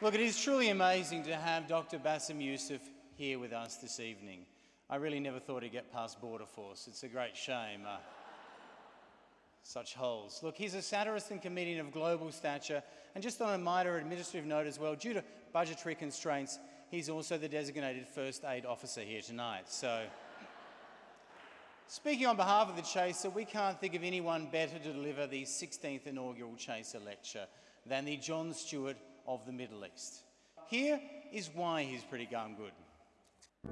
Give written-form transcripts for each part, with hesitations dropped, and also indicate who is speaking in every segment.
Speaker 1: Look, it is truly amazing to have Dr. Bassem Youssef here with us this evening. I really never thought he'd get past Border Force. It's a great shame. Such holes. Look, he's a satirist and comedian of global stature, and just on a minor administrative note as well, due to budgetary constraints, he's also the designated first aid officer here tonight. So, speaking on behalf of the Chaser, we can't think of anyone better to deliver the 16th inaugural Chaser lecture than the Jon Stewart of the Middle East. Here is why he's pretty darn good.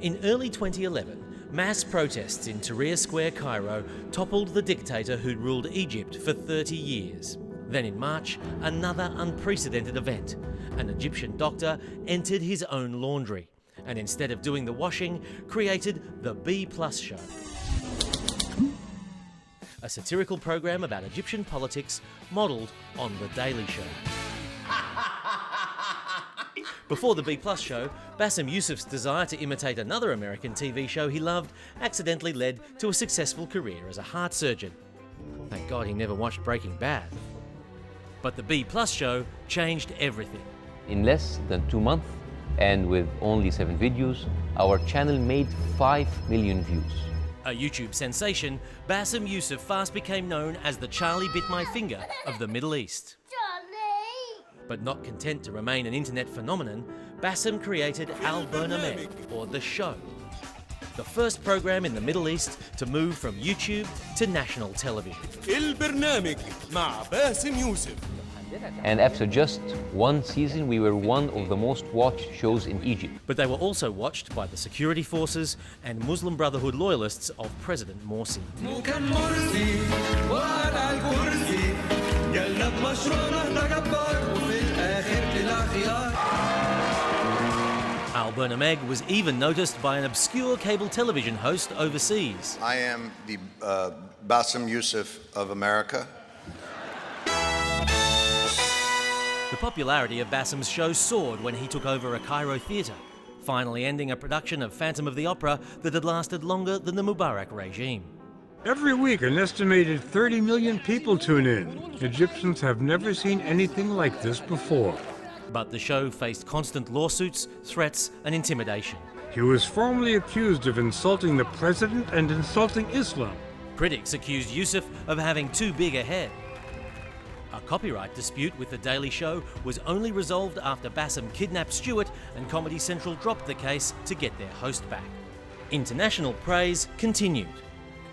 Speaker 2: In early 2011, mass protests in Tahrir Square, Cairo, toppled the dictator who'd ruled Egypt for 30 years. Then in March, another unprecedented event. An Egyptian doctor entered his own laundry, and instead of doing the washing, created the B+ show. A satirical program about Egyptian politics modelled on The Daily Show. Before the B+ show, Bassem Youssef's desire to imitate another American TV show he loved accidentally led to a successful career as a heart surgeon. Thank God he never watched Breaking Bad. But the B+ show changed everything.
Speaker 3: In less than 2 months, and with only 7 videos, our channel made 5 million views.
Speaker 2: A YouTube sensation, Bassem Youssef fast became known as the Charlie Bit My Finger of the Middle East. But not content to remain an internet phenomenon, Bassem created Al Burnameh, or The Show, the first program in the Middle East to move from YouTube to national television.
Speaker 4: البرنامج مع باسم يوسف.
Speaker 3: And after just 1 season, we were one of the most watched shows in Egypt.
Speaker 2: But they were also watched by the security forces and Muslim Brotherhood loyalists of President Morsi. Al Burnameh was even noticed by an obscure cable television host overseas.
Speaker 5: I am the Bassem Youssef of America.
Speaker 2: The popularity of Bassem's show soared when he took over a Cairo theatre, finally ending a production of Phantom of the Opera that had lasted longer than the Mubarak regime.
Speaker 6: Every week, an estimated 30 million people tune in. Egyptians have never seen anything like this before.
Speaker 2: But the show faced constant lawsuits, threats, and intimidation.
Speaker 6: He was formally accused of insulting the president and insulting Islam.
Speaker 2: Critics accused Youssef of having too big a head. A copyright dispute with The Daily Show was only resolved after Bassem kidnapped Stewart and Comedy Central dropped the case to get their host back. International praise continued.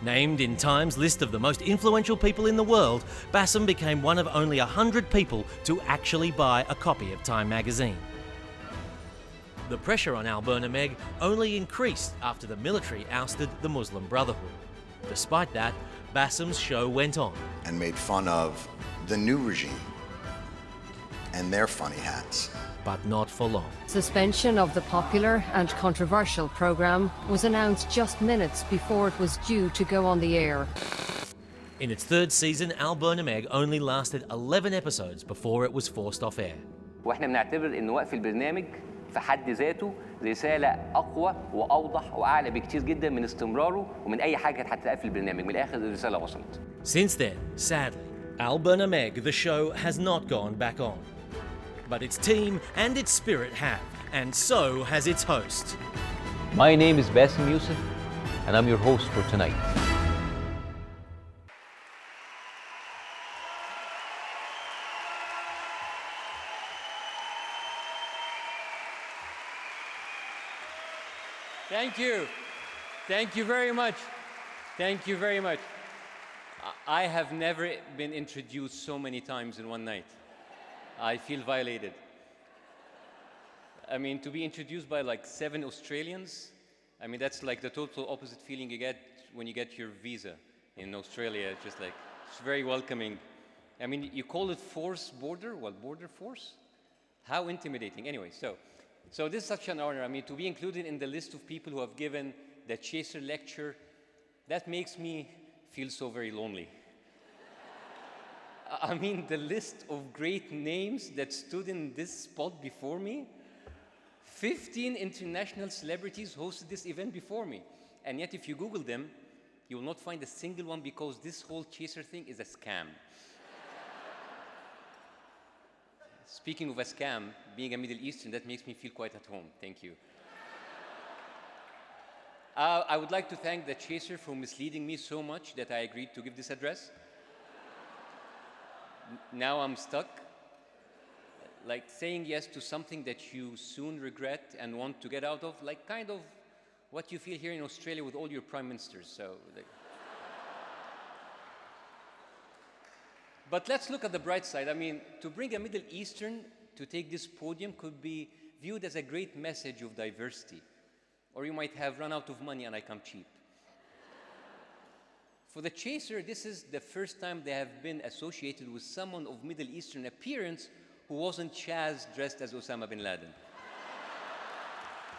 Speaker 2: Named in Time's list of the most influential people in the world, Bassem became one of only 100 people to actually buy a copy of Time magazine. The pressure on Al Burnameh only increased after the military ousted the Muslim Brotherhood. Despite that, Bassem's show went on.
Speaker 5: And made fun of the new regime and their funny hats.
Speaker 2: But not for long.
Speaker 7: Suspension of the popular and controversial program was announced just minutes before it was due to go on the air.
Speaker 2: In its 3rd season, Al Burnameh only lasted 11 episodes before it was forced off air.
Speaker 8: واحنا بنعتبر ان وقف البرنامج في حد ذاته رسالة أقوى وأوضح وأعلى بكتير جدا من استمراره ومن أي حاجة كانت هتتقال في البرنامج. من الآخر الرسالة وصلت.
Speaker 2: Since then, sadly, Al Burnameh, the show, has not gone back on. But its team and its spirit have, and so has its host.
Speaker 3: My name is Bassem Youssef, and I'm your host for tonight.
Speaker 9: Thank you. Thank you very much. Thank you very much. I have never been introduced so many times in one night. I feel violated. I mean, to be introduced by like 7 Australians, I mean, that's like the total opposite feeling you get when you get your visa in Australia. It's just like, it's very welcoming. I mean, you call it force border? Well, border force? How intimidating. Anyway, so this is such an honor. I mean, to be included in the list of people who have given the Chaser lecture, that makes me feel so very lonely. I mean, the list of great names that stood in this spot before me, 15 international celebrities hosted this event before me. And yet, if you Google them, you will not find a single one because this whole Chaser thing is a scam. Speaking of a scam, being a Middle Eastern, that makes me feel quite at home. Thank you. I would like to thank the chaser for misleading me so much that I agreed to give this address. Now I'm stuck, like saying yes to something that you soon regret and want to get out of, like kind of what you feel here in Australia with all your prime ministers. So, but let's look at the bright side. I mean, to bring a Middle Eastern to take this podium could be viewed as a great message of diversity. Or you might have run out of money and I come cheap. For the chaser, this is the first time they have been associated with someone of Middle Eastern appearance who wasn't Chaz dressed as Osama bin Laden.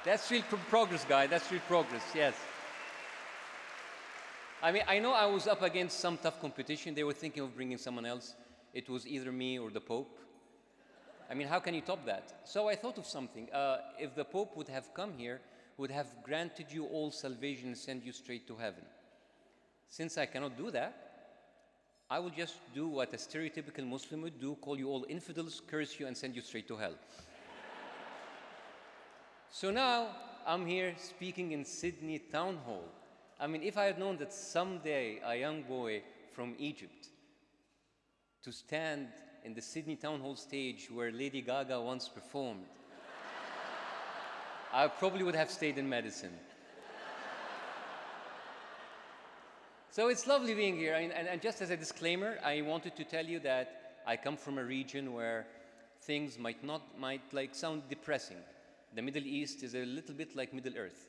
Speaker 9: That's real progress, guy. That's real progress, yes. I mean, I know I was up against some tough competition. They were thinking of bringing someone else. It was either me or the Pope. I mean, how can you top that? So I thought of something. If the Pope would have come here, would have granted you all salvation and send you straight to heaven. Since I cannot do that, I will just do what a stereotypical Muslim would do, call you all infidels, curse you, and send you straight to hell. So now I'm here speaking in Sydney Town Hall. I mean, if I had known that someday a young boy from Egypt to stand in the Sydney Town Hall stage where Lady Gaga once performed, I probably would have stayed in medicine. So it's lovely being here. And just as a disclaimer, I wanted to tell you that I come from a region where things might sound depressing. The Middle East is a little bit like Middle Earth,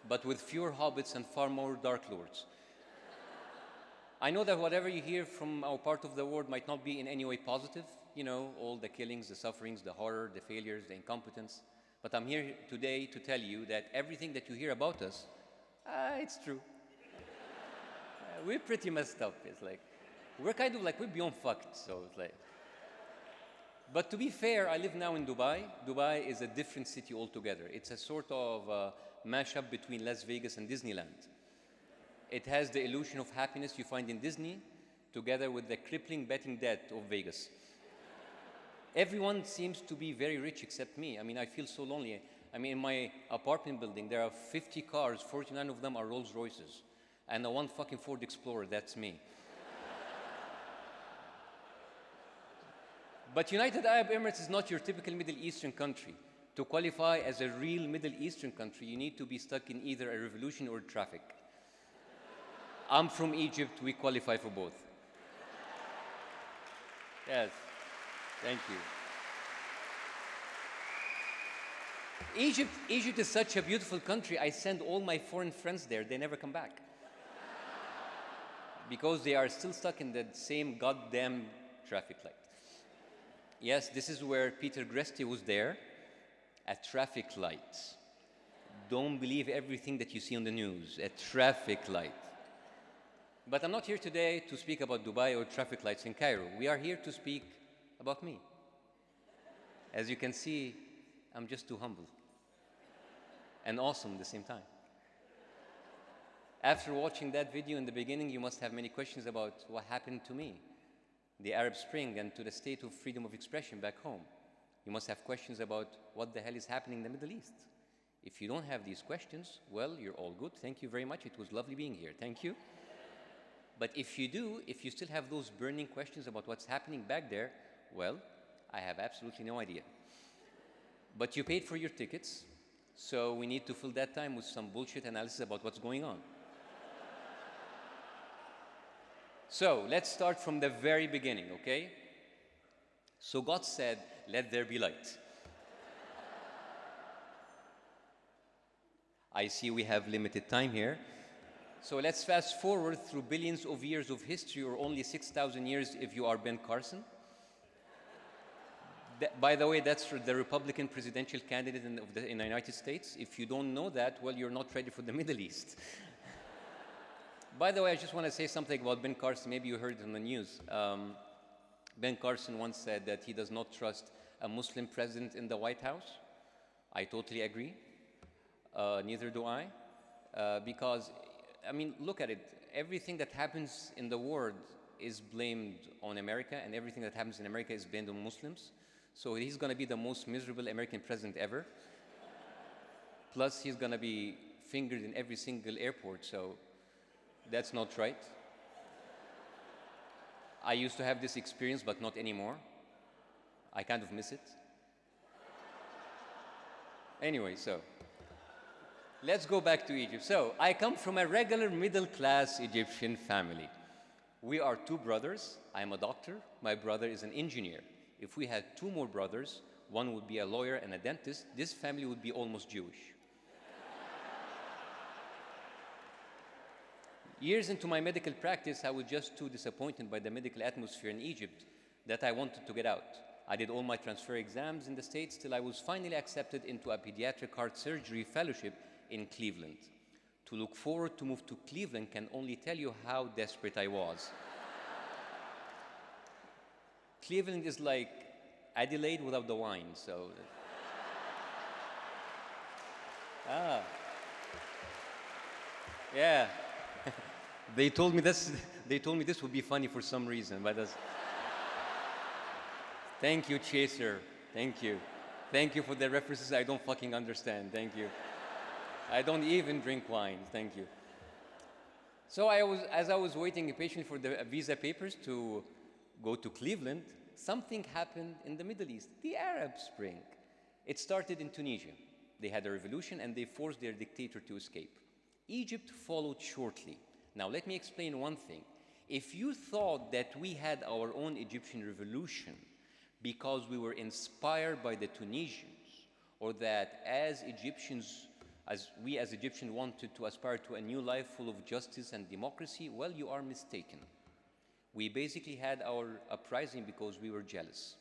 Speaker 9: but with fewer hobbits and far more Dark Lords. I know that whatever you hear from our part of the world might not be in any way positive. You know, all the killings, the sufferings, the horror, the failures, the incompetence. But I'm here today to tell you that everything that you hear about us, it's true. We're pretty messed up. It's like, we're kind of like, we're beyond fucked, so it's like. But to be fair, I live now in Dubai. Dubai is a different city altogether. It's a sort of mashup between Las Vegas and Disneyland. It has the illusion of happiness you find in Disney, together with the crippling betting debt of Vegas. Everyone seems to be very rich except me. I mean, I feel so lonely. I mean, in my apartment building, there are 50 cars, 49 of them are Rolls Royces. And the one fucking Ford Explorer, that's me. But United Arab Emirates is not your typical Middle Eastern country. To qualify as a real Middle Eastern country, you need to be stuck in either a revolution or traffic. I'm from Egypt, we qualify for both. Yes, thank you. Egypt is such a beautiful country, I send all my foreign friends there, they never come back. Because they are still stuck in the same goddamn traffic light. Yes, this is where Peter Greste was there, a traffic light. Don't believe everything that you see on the news, a traffic light. But I'm not here today to speak about Dubai or traffic lights in Cairo. We are here to speak about me. As you can see, I'm just too humble and awesome at the same time. After watching that video in the beginning, you must have many questions about what happened to me, the Arab Spring, and to the state of freedom of expression back home. You must have questions about what the hell is happening in the Middle East. If you don't have these questions, well, you're all good. Thank you very much. It was lovely being here. Thank you. But if you do, if you still have those burning questions about what's happening back there, well, I have absolutely no idea. But you paid for your tickets, so we need to fill that time with some bullshit analysis about what's going on. So let's start from the very beginning, okay? So God said, let there be light. I see we have limited time here. So let's fast forward through billions of years of history, or only 6,000 years if you are Ben Carson. By the way, that's the Republican presidential candidate in the United States. If you don't know that, well, you're not ready for the Middle East. By the way, I just want to say something about Ben Carson. Maybe you heard it on the news. Ben Carson once said that he does not trust a Muslim president in the White House. I totally agree. Neither do I. Because, I mean, look at it. Everything that happens in the world is blamed on America, and everything that happens in America is blamed on Muslims. So he's going to be the most miserable American president ever. Plus, he's going to be fingered in every single airport, so that's not right. I used to have this experience, but not anymore. I kind of miss it. Anyway, so let's go back to Egypt. So I come from a regular middle-class Egyptian family. We are two brothers. I'm a doctor. My brother is an engineer. If we had two more brothers, one would be a lawyer and a dentist, this family would be almost Jewish. Years into my medical practice, I was just too disappointed by the medical atmosphere in Egypt that I wanted to get out. I did all my transfer exams in the States till I was finally accepted into a pediatric heart surgery fellowship in Cleveland. To look forward to move to Cleveland can only tell you how desperate I was. Cleveland is like Adelaide without the wine, so. Yeah. They told me this would be funny for some reason, but that's. Thank you, Chaser. Thank you. Thank you for the references I don't fucking understand. Thank you. I don't even drink wine. Thank you. So as I was waiting patiently for the visa papers to go to Cleveland, something happened in the Middle East, the Arab Spring. It started in Tunisia. They had a revolution and they forced their dictator to escape. Egypt followed shortly. Now let me explain one thing. If you thought that we had our own Egyptian revolution because we were inspired by the Tunisians, or that as we as Egyptians wanted to aspire to a new life full of justice and democracy, well, you are mistaken. We basically had our uprising because we were jealous.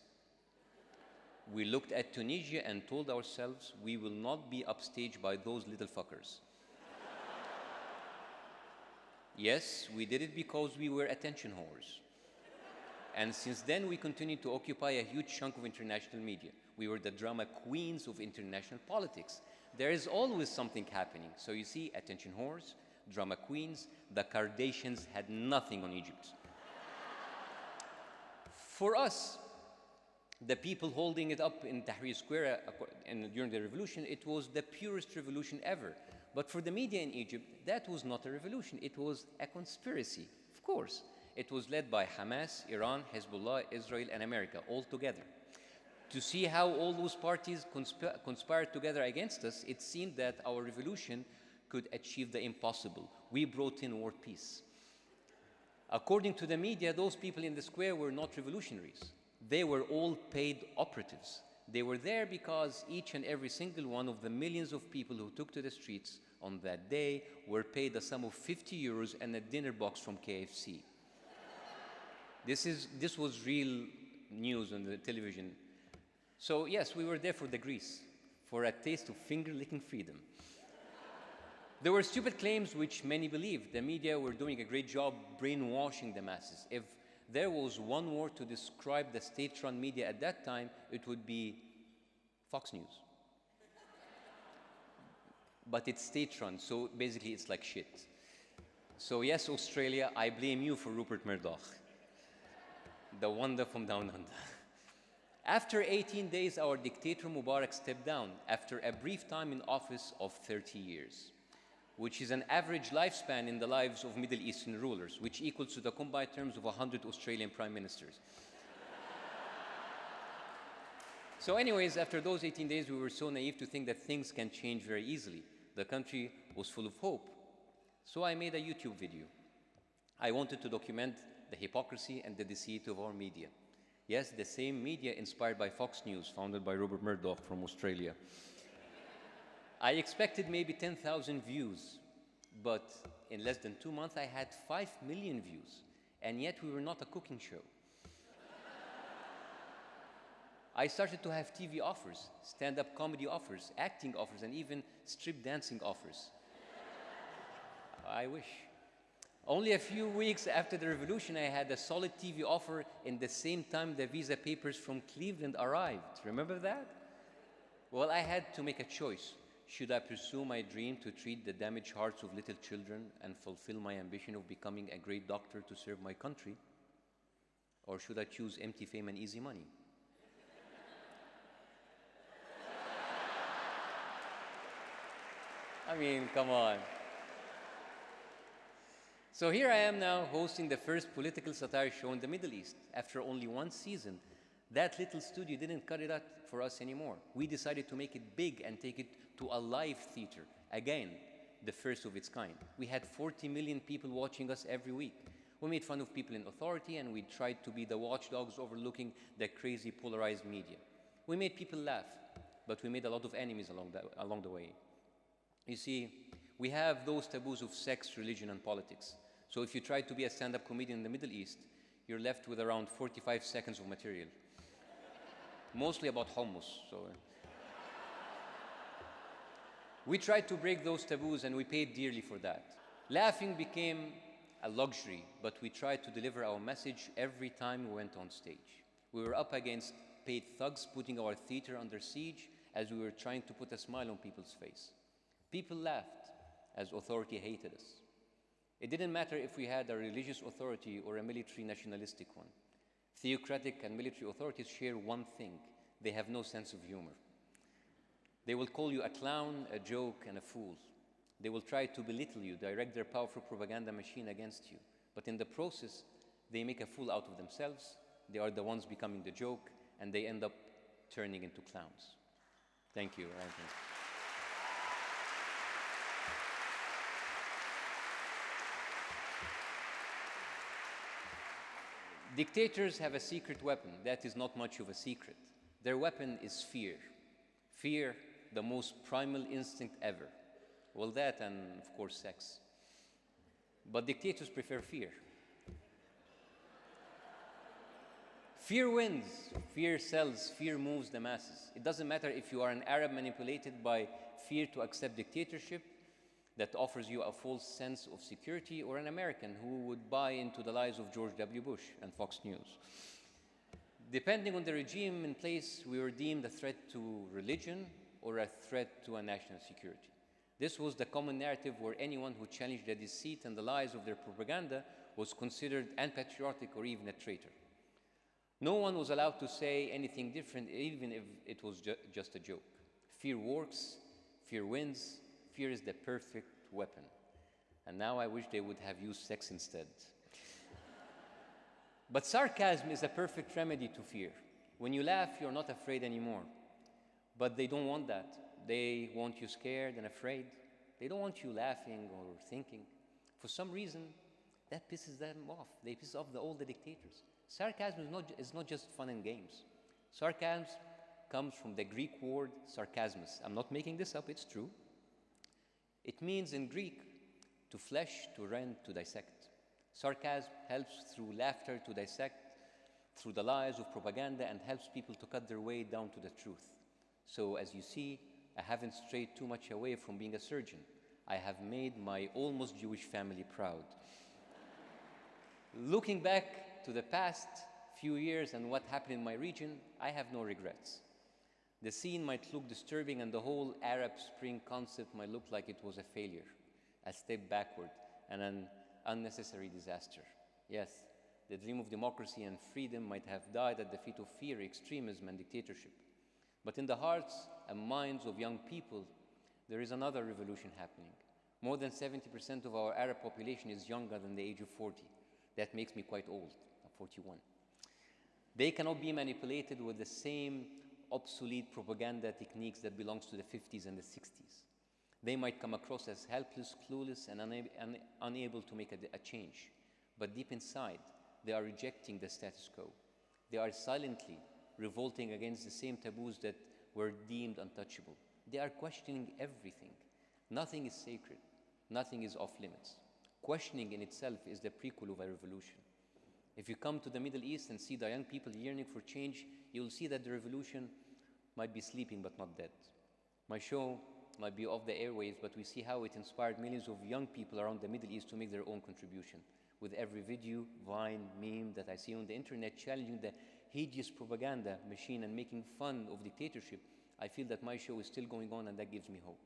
Speaker 9: We looked at Tunisia and told ourselves we will not be upstaged by those little fuckers. Yes, we did it because we were attention whores. And since then, we continued to occupy a huge chunk of international media. We were the drama queens of international politics. There is always something happening. So you see, attention whores, drama queens, the Kardashians had nothing on Egypt. For us, the people holding it up in Tahrir Square during the revolution, it was the purest revolution ever. But for the media in Egypt, that was not a revolution. It was a conspiracy, of course. It was led by Hamas, Iran, Hezbollah, Israel, and America, all together. To see how all those parties conspired together against us, it seemed that our revolution could achieve the impossible. We brought in world peace. According to the media, those people in the square were not revolutionaries. They were all paid operatives. They were there because each and every single one of the millions of people who took to the streets on that day were paid a sum of 50 euros and a dinner box from KFC. This was real news on the television. So yes, we were there for the grease, for a taste of finger-licking freedom. There were stupid claims which many believed. The media were doing a great job brainwashing the masses. If there was one word to describe the state-run media at that time, it would be Fox News. But it's state-run, so basically it's like shit. So yes, Australia, I blame you for Rupert Murdoch, the wonder from down under. After 18 days, our dictator Mubarak stepped down after a brief time in office of 30 years, which is an average lifespan in the lives of Middle Eastern rulers, which equals to the combined terms of 100 Australian prime ministers. So anyways, after those 18 days, we were so naive to think that things can change very easily. The country was full of hope. So I made a YouTube video. I wanted to document the hypocrisy and the deceit of our media. Yes, the same media inspired by Fox News, founded by Rupert Murdoch from Australia. I expected maybe 10,000 views, but in less than 2 months, I had 5 million views, and yet we were not a cooking show. I started to have TV offers, stand-up comedy offers, acting offers, and even strip dancing offers. I wish. Only a few weeks after the revolution, I had a solid TV offer in the same time the visa papers from Cleveland arrived. Remember that? Well, I had to make a choice. Should I pursue my dream to treat the damaged hearts of little children and fulfill my ambition of becoming a great doctor to serve my country?
Speaker 8: Or should I choose empty fame and easy money? I mean, come on. So here I am now hosting the first political satire show in the Middle East. After only one season, that little studio didn't cut it out for us anymore. We decided to make it big and take it to a live theater. Again, the first of its kind. We had 40 million people watching us every week. We made fun of people in authority, and we tried to be the watchdogs overlooking the crazy polarized media. We made people laugh, but we made a lot of enemies along the way. You see, we have those taboos of sex, religion, and politics. So if you try to be a stand-up comedian in the Middle East, you're left with around 45 seconds of material. Mostly about hummus. We tried to break those taboos, and we paid dearly for that. Laughing became a luxury, but we tried to deliver our message every time we went on stage. We were up against paid thugs putting our theater under siege as we were trying to put a smile on people's face. People laughed as authority hated us. It didn't matter if we had a religious authority or a military nationalistic one. Theocratic and military authorities share one thing: they have no sense of humor. They will call you a clown, a joke, and a fool. They will try to belittle you, direct their powerful propaganda machine against you. But in the process, they make a fool out of themselves. They are the ones becoming the joke, and they end up turning into clowns. Thank you. Dictators have a secret weapon. That is not much of a secret. Their weapon is fear. Fear, the most primal instinct ever. Well, that and, of course, sex. But dictators prefer fear. Fear wins, fear sells, fear moves the masses. It doesn't matter if you are an Arab manipulated by fear to accept dictatorship that offers you a false sense of security, or an American who would buy into the lies of George W. Bush and Fox News. Depending on the regime in place, we were deemed a threat to religion or a threat to a national security. This was the common narrative where anyone who challenged the deceit and the lies of their propaganda was considered unpatriotic or even a traitor. No one was allowed to say anything different, even if it was just a joke. Fear works, fear wins, fear is the perfect weapon. And now I wish they would have used sex instead. But sarcasm is a perfect remedy to fear. When you laugh, you're not afraid anymore. But they don't want that. They want you scared and afraid. They don't want you laughing or thinking. For some reason, that pisses them off. They piss off all the dictators. Sarcasm is not just fun and games. Sarcasm comes from the Greek word sarkasmus. I'm not making this up, it's true. It means in Greek to flesh, to rend, to dissect. Sarcasm helps through laughter to dissect, through the lies of propaganda, and helps people to cut their way down to the truth. So as you see, I haven't strayed too much away from being a surgeon. I have made my almost Jewish family proud. Looking back to the past few years and what happened in my region, I have no regrets. The scene might look disturbing, and the whole Arab Spring concept might look like it was a failure, a step backward, and an unnecessary disaster. Yes, the dream of democracy and freedom might have died at the feet of fear, extremism, and dictatorship. But in the hearts and minds of young people, there is another revolution happening. More than 70% of our Arab population is younger than the age of 40. That makes me quite old. I'm 41. They cannot be manipulated with the same obsolete propaganda techniques that belongs to the 50s and the 60s. They might come across as helpless, clueless, and unable to make a change. But deep inside, they are rejecting the status quo. They are silently revolting against the same taboos that were deemed untouchable. They are questioning everything. Nothing is sacred. Nothing is off limits. Questioning in itself is the prequel of a revolution. If you come to the Middle East and see the young people yearning for change, you will see that the revolution might be sleeping but not dead. My show might be off the airwaves, but we see how it inspired millions of young people around the Middle East to make their own contribution. With every video, vine, meme that I see on the internet challenging the hideous propaganda machine and making fun of dictatorship, I feel that my show is still going on, and that gives me hope.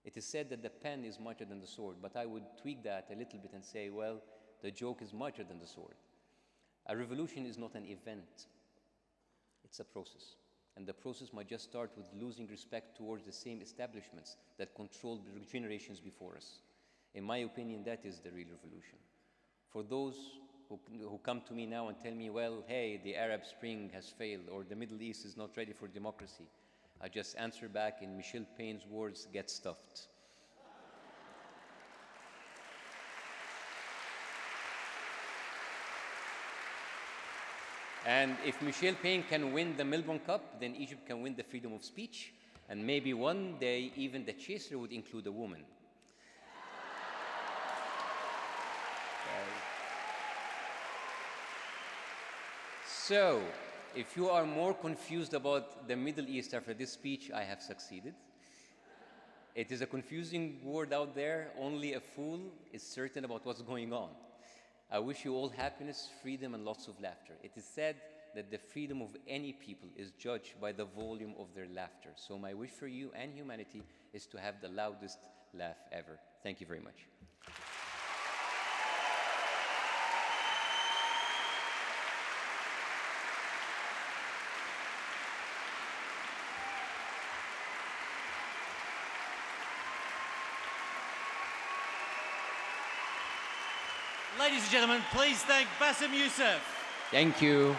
Speaker 8: It is said that the pen is mightier than the sword, but I would tweak that a little bit and say, well, the joke is mightier than the sword. A revolution is not an event, it's a process. And the process might just start with losing respect towards the same establishments that controlled generations before us. In my opinion, that is the real revolution. For those who come to me now and tell me, well, hey, the Arab Spring has failed, or the Middle East is not ready for democracy, I just answer back in Michel Payne's words, get stuffed. And if Michel Payne can win the Melbourne Cup, then Egypt can win the freedom of speech, and maybe one day even the chaser would include a woman. So, if you are more confused about the Middle East after this speech, I have succeeded. It is a confusing word out there. Only a fool is certain about what's going on. I wish you all happiness, freedom, and lots of laughter. It is said that the freedom of any people is judged by the volume of their laughter. So my wish for you and humanity is to have the loudest laugh ever. Thank you very much.
Speaker 2: Ladies and gentlemen, please thank Bassem Youssef.
Speaker 8: Thank you.